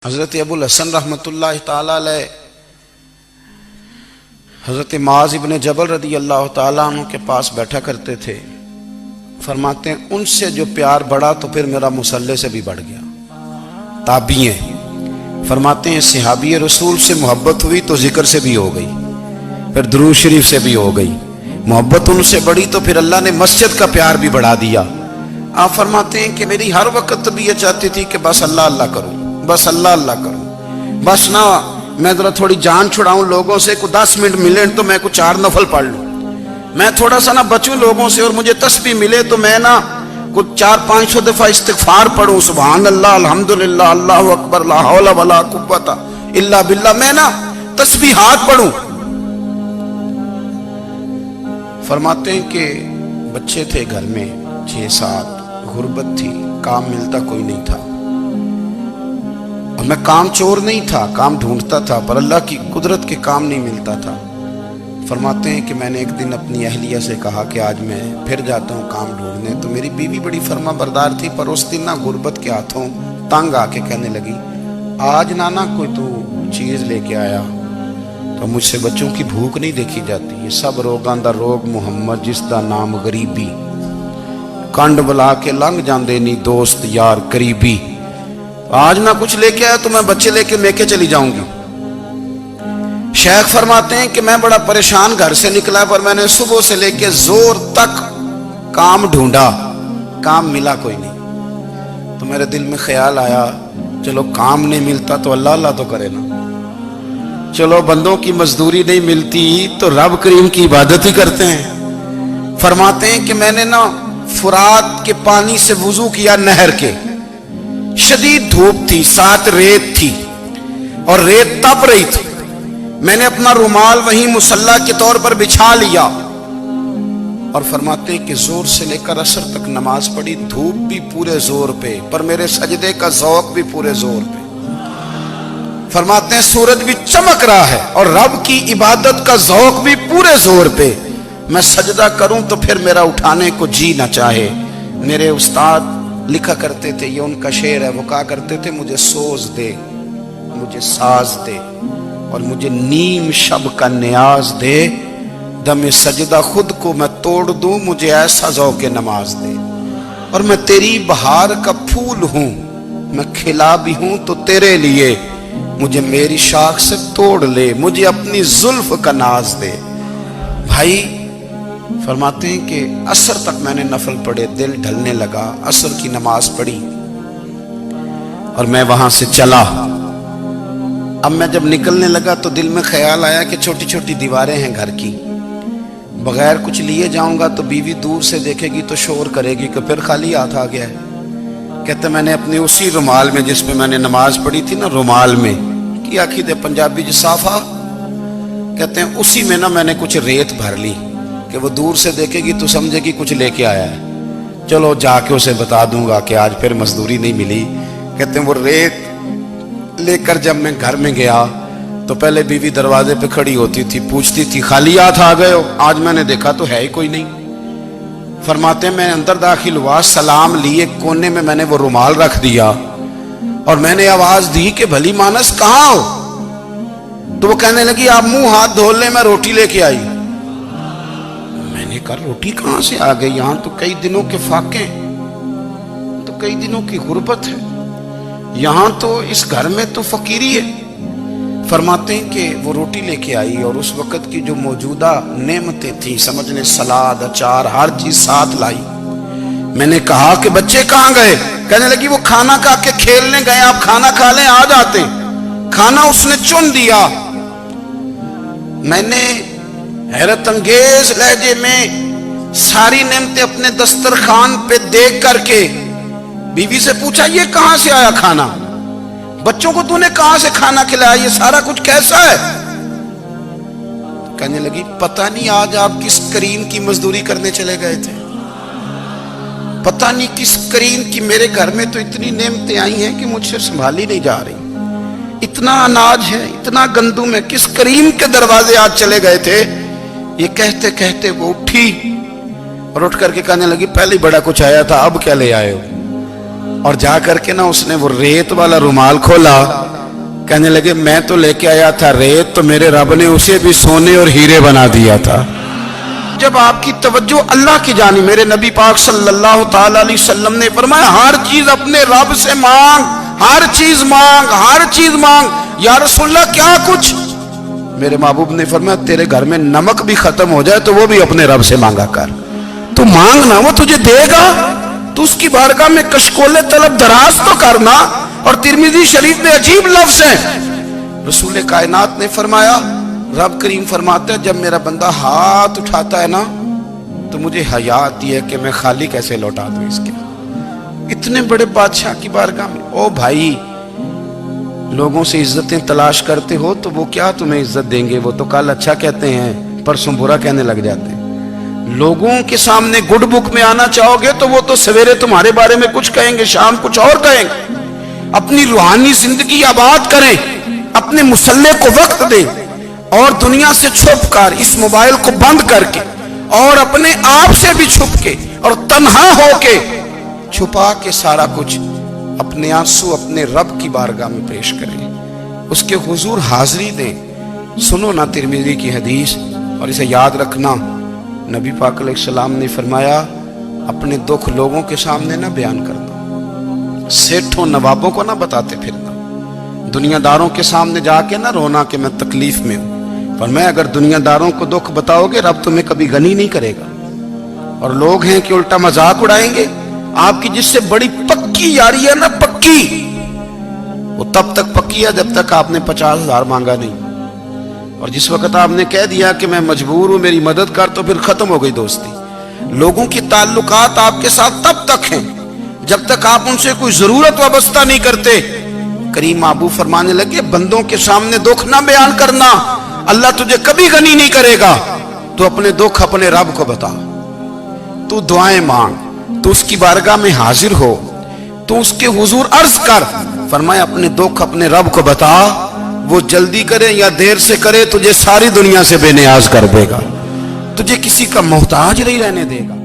حضرت ابو الحسن رحمۃ اللہ تعالی علیہ حضرت معاذ ابن جبل رضی اللہ تعالیٰ عنہ کے پاس بیٹھا کرتے تھے۔ فرماتے ہیں ان سے جو پیار بڑھا تو پھر میرا مصلی سے بھی بڑھ گیا۔ تابعی ہیں، فرماتے ہیں صحابی رسول سے محبت ہوئی تو ذکر سے بھی ہو گئی، پھر درود شریف سے بھی ہو گئی۔ محبت ان سے بڑھی تو پھر اللہ نے مسجد کا پیار بھی بڑھا دیا۔ آپ فرماتے ہیں کہ میری ہر وقت بھی یہ چاہتی تھی کہ بس اللہ اللہ کروں، بس اللہ اللہ کروں، بس نہ میں ذرا تھوڑی جان چھڑاؤں لوگوں سے، کوئی 10 منٹ ملے تو میں کچھ 4 نفل پڑھ لوں، میں تھوڑا سا نہ بچوں لوگوں سے، اور مجھے تسبیح ملے تو میں نہ کچھ 400-500 دفعہ استغفار پڑھوں، سبحان اللہ، الحمدللہ، اللہ اکبر، لا حول ولا قوت الا باللہ، میں نہ تسبیحات پڑھوں۔ فرماتے ہیں کہ بچے تھے گھر میں 6-7، غربت تھی، کام ملتا کوئی نہیں تھا، اور میں کام چور نہیں تھا، کام ڈھونڈتا تھا، پر اللہ کی قدرت کے کام نہیں ملتا تھا۔ فرماتے ہیں کہ میں نے ایک دن اپنی اہلیہ سے کہا کہ آج میں پھر جاتا ہوں کام ڈھونڈنے، تو میری بیوی بڑی فرما بردار تھی، پر اس دن نہ غربت کے ہاتھوں تنگ آ کے کہنے لگی آج نانا کوئی تو چیز لے کے آیا، تو مجھ سے بچوں کی بھوک نہیں دیکھی جاتی، یہ سب روگاں دا روگ محمد جس دا نام غریبی، کنڈ بلا کے لنگ جاندے نہیں دوست یار قریبی، آج نہ کچھ لے کے آیا تو میں بچے لے کے میکے چلی جاؤں گی۔ شیخ فرماتے ہیں کہ میں بڑا پریشان گھر سے نکلا، پر میں نے صبح سے لے کے زور تک کام ڈھونڈا، کام ملا کوئی نہیں، تو میرے دل میں خیال آیا چلو کام نہیں ملتا تو اللہ اللہ تو کرے نا، چلو بندوں کی مزدوری نہیں ملتی تو رب کریم کی عبادت ہی کرتے ہیں۔ فرماتے ہیں کہ میں نے نا فرات کے پانی سے وضو کیا، نہر کے، شدید دھوپ تھی، ساتھ ریت تھی اور ریت تپ رہی تھی، میں نے اپنا رومال وہیں مصلی کے طور پر بچھا لیا، اور فرماتے ہیں کہ زور سے لے کر عصر تک نماز پڑھی، دھوپ بھی پورے زور پہ، پر میرے سجدے کا ذوق بھی پورے زور پہ۔ فرماتے ہیں سورج بھی چمک رہا ہے اور رب کی عبادت کا ذوق بھی پورے زور پہ، میں سجدہ کروں تو پھر میرا اٹھانے کو جی نہ چاہے۔ میرے استاد لکھا کرتے تھے، یہ ان کا شعر ہے، وہ کہا کرتے تھے مجھے سوز دے، مجھے ساز دے، اور مجھے نیم شب کا نیاز دے، دم سجدہ خود کو میں توڑ دوں، مجھے ایسا ذوق نماز دے، اور میں تیری بہار کا پھول ہوں، میں کھلا بھی ہوں تو تیرے لیے، مجھے میری شاخ سے توڑ لے، مجھے اپنی زلف کا ناز دے۔ بھائی فرماتے ہیں کہ عصر تک میں نے نفل پڑھے، دل ڈھلنے لگا، عصر کی نماز پڑھی اور میں وہاں سے چلا۔ اب میں جب نکلنے لگا تو دل میں خیال آیا کہ چھوٹی چھوٹی دیواریں ہیں گھر کی، بغیر کچھ لیے جاؤں گا تو بیوی دور سے دیکھے گی تو شور کرے گی کہ پھر خالی ہاتھ آ گیا ہے۔ کہتے میں نے اپنے اسی رومال میں جس میں میں نے نماز پڑھی تھی نا، رومال میں کی آخی دے پنجابی جسافہ کہتے ہیں، اسی میں نا میں نے کچھ ریت بھر لی کہ وہ دور سے دیکھے گی تو سمجھے گی کچھ لے کے آیا ہے، چلو جا کے اسے بتا دوں گا کہ آج پھر مزدوری نہیں ملی۔ کہتے ہیں وہ ریت لے کر جب میں گھر میں گیا تو پہلے بیوی دروازے پہ کھڑی ہوتی تھی، پوچھتی تھی خالی ہاتھ آ گئے ہو؟ آج میں نے دیکھا تو ہے ہی کوئی نہیں۔ فرماتے ہیں میں اندر داخل ہوا، سلام لیے، کونے میں میں نے وہ رومال رکھ دیا اور میں نے آواز دی کہ بھلی مانس کہاں ہو؟ تو وہ کہنے لگی آپ منہ ہاتھ دھو لیں، میں روٹی لے کے آئی۔ میں نے کہا روٹی کہاں سے آ گئی؟ یہاں تو کئی دنوں کے فاقے، تو کئی دنوں کی غربت ہے، یہاں تو اس گھر میں تو فقیری ہے۔ فرماتے ہیں کہ وہ روٹی لے کے آئی اور اس وقت کی جو موجودہ نعمتیں تھیں، سمجھ لیں سلاد، اچار، ہر چیز ساتھ لائی۔ میں نے کہا کہ بچے کہاں گئے؟ کہنے لگی وہ کھانا کھا کے کھیلنے گئے، آپ کھانا کھا لیں آ جاتے۔ کھانا اس نے چن دیا۔ میں نے حیرت انگیز لہجے میں ساری نعمتیں اپنے دسترخوان پہ دیکھ کر کے بیوی سے پوچھا یہ کہاں سے آیا کھانا؟ بچوں کو تو نے کہاں سے کھانا کھلایا؟ یہ سارا کچھ کیسا ہے؟ کہنے لگی پتہ نہیں آج آپ کس کریم کی مزدوری کرنے چلے گئے تھے، پتہ نہیں کس کریم کی، میرے گھر میں تو اتنی نعمتیں آئی ہیں کہ مجھ سے سنبھالی نہیں جا رہی، اتنا اناج ہے، اتنا گندم ہے، کس کریم کے دروازے آج چلے گئے تھے؟ یہ کہتے کہتے وہ اٹھی اور اٹھ کر کے کہنے لگی پہلے بڑا کچھ آیا تھا، اب کیا لے آئے ہو؟ اور جا کر کے نا اس نے وہ ریت والا رومال کھولا کہنے لگے میں تو لے کے آیا تھا ریت، تو میرے رب نے اسے بھی سونے اور ہیرے بنا دیا تھا۔ جب آپ کی توجہ اللہ کی جانب، میرے نبی پاک صلی اللہ تعالی علیہ وسلم نے فرمایا ہر چیز اپنے رب سے مانگ، ہر چیز مانگ، ہر چیز مانگ۔ یا رسول اللہ کیا کچھ؟ میرے محبوب نے فرمایا تیرے گھر میں نمک بھی ختم ہو جائے تو وہ بھی اپنے رب سے مانگا کر، تو مانگنا وہ تجھے دے گا، تو اس کی بارگاہ میں کشکول طلب دراز تو کرنا۔ اور ترمذی شریف میں عجیب لفظ ہے، رسول کائنات نے فرمایا، رب کریم فرماتا ہے جب میرا بندہ ہاتھ اٹھاتا ہے نا تو مجھے حیا آتی ہے کہ میں خالی کیسے لوٹا دوں اس کے۔ اتنے بڑے بادشاہ کی بارگاہ میں، او بھائی لوگوں سے عزتیں تلاش کرتے ہو تو وہ کیا تمہیں عزت دیں گے؟ وہ تو کل اچھا کہتے ہیں پرسوں برا کہنے لگ جاتے ہیں۔ لوگوں کے سامنے گڈ بک میں آنا چاہو گے تو وہ تو سویرے تمہارے بارے میں کچھ کہیں گے، شام کچھ اور کہیں گے۔ اپنی روحانی زندگی آباد کریں، اپنے مصلے کو وقت دیں، اور دنیا سے چھپ کر اس موبائل کو بند کر کے اور اپنے آپ سے بھی چھپ کے اور تنہا ہو کے چھپا کے سارا کچھ اپنے آنسو اپنے رب کی بارگاہ میں پیش کریں، اس کے حضور حاضری دیں۔ سنو نا ترمذی کی حدیث، اور اسے یاد رکھنا، نبی پاک علیہ السلام نے فرمایا اپنے دکھ لوگوں کے سامنے نہ بیان کرنا، سیٹھوں نوابوں کو نہ بتاتے پھرنا، دنیا داروں کے سامنے جا کے نہ رونا کہ میں تکلیف میں ہوں۔ فرمایا اگر دنیا داروں کو دکھ بتاؤ گے رب تمہیں کبھی غنی نہیں کرے گا، اور لوگ ہیں کہ الٹا مذاق اڑائیں گے۔ آپ کی جس سے بڑی پکی یاری ہے نا، پکی، وہ تب تک پکی ہے جب تک آپ نے 50,000 مانگا نہیں، اور جس وقت آپ نے کہہ دیا کہ میں مجبور ہوں میری مدد کر تو پھر ختم ہو گئی دوستی۔ لوگوں کی تعلقات آپ کے ساتھ تب تک ہیں جب تک آپ ان سے کوئی ضرورت وابستہ نہیں کرتے۔ کریم محبوب فرمانے لگے بندوں کے سامنے دکھ نہ بیان کرنا، اللہ تجھے کبھی غنی نہیں کرے گا۔ تو اپنے دکھ اپنے رب کو بتا، تو دعائیں مانگ، تو اس کی بارگاہ میں حاضر ہو، تو اس کے حضور عرض کر۔ فرمایا اپنے دکھ اپنے رب کو بتا، وہ جلدی کرے یا دیر سے کرے تجھے ساری دنیا سے بے نیاز کر دے گا، تجھے کسی کا محتاج نہیں رہنے دے گا۔